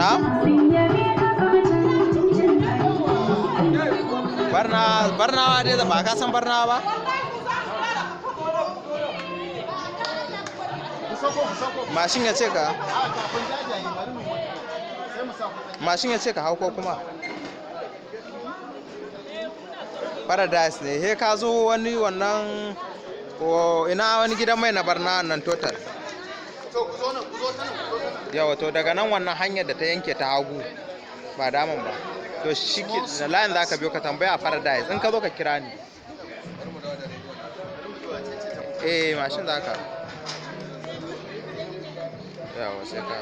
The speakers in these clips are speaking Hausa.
Na? Barnawa dai da ba ka san Barnawa ba? Mashin ya ce ka? Mashin ya ce ka hau ko kuma? Paradise ne, he ka zo wani wannan ina wani gidan mai na Barnawa nan total. Yawa to daga nan wannan hanyar da ta yanke ta hagu ba daman ba. To shi da layin za ka biyo ka tambaya a Paradise in ka zo ka kira ni. Mashin za ka. Yawa sai ka.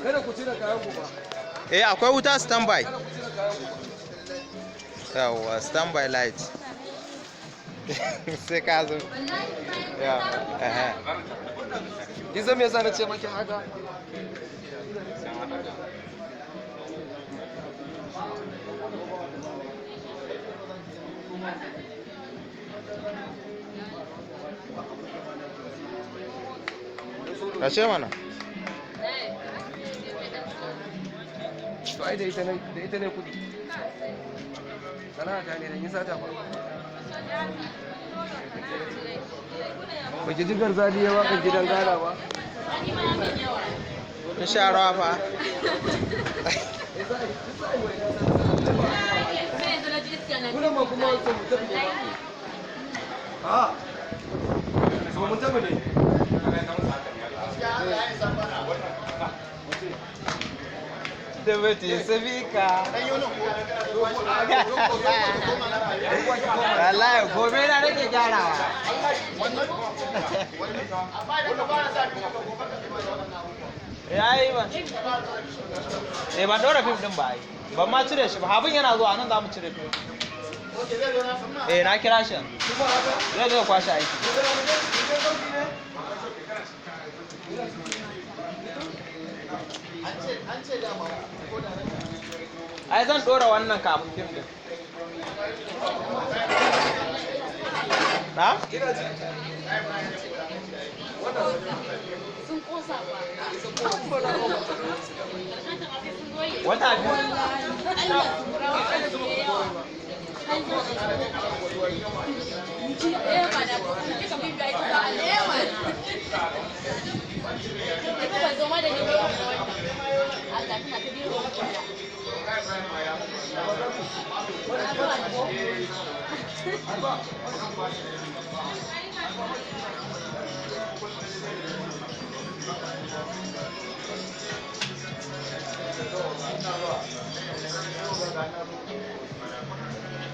Kada ku cire kayan ku ba. Akwai wuta standby. Yawa standby light. Sai ka zo. Yawa. Kin san me yasa na ce maki haka? Ka ce mana? To ai da ita ne kudi. Sana'a ta ne da yin sata ba. Ba ki ji garzali ya waka gidan gada ba? In sha rawa fa. Kuna ma kuma wasu mutum ne. Ha? So mun taɓa ne. Da mutum sabika. Wallahi gobe na nake gyarawa. Yayi ba. Ban ɗora fim ɗin ba ai. Ban ma cire shi ba. Habin yana zuwa nan za mu cire fim. Na kira shi. Zai zo kwashe aiki. Ai zan ɗora wannan kafin fim ɗin. Na? Sun kosa ba. Wata biyu.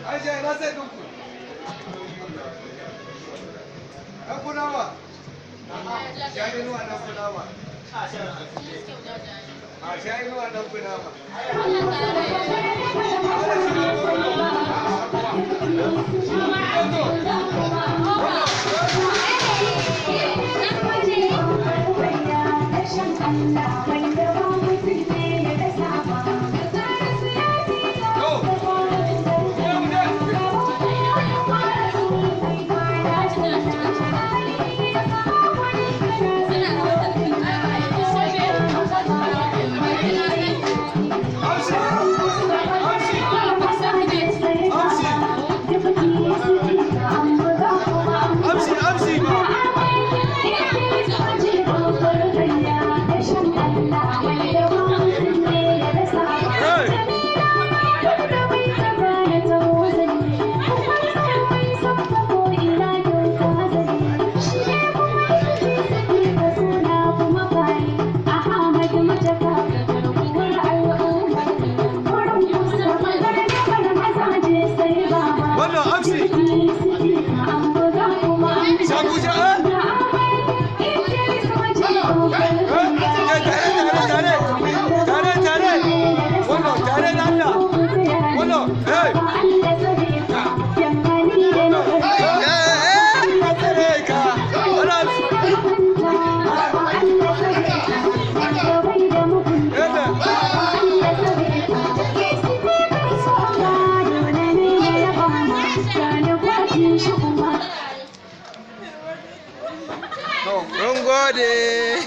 Aje na sai duku. Akunawa. Shayi nuwa na kunawa. Shayi nuwa na kunawa. gode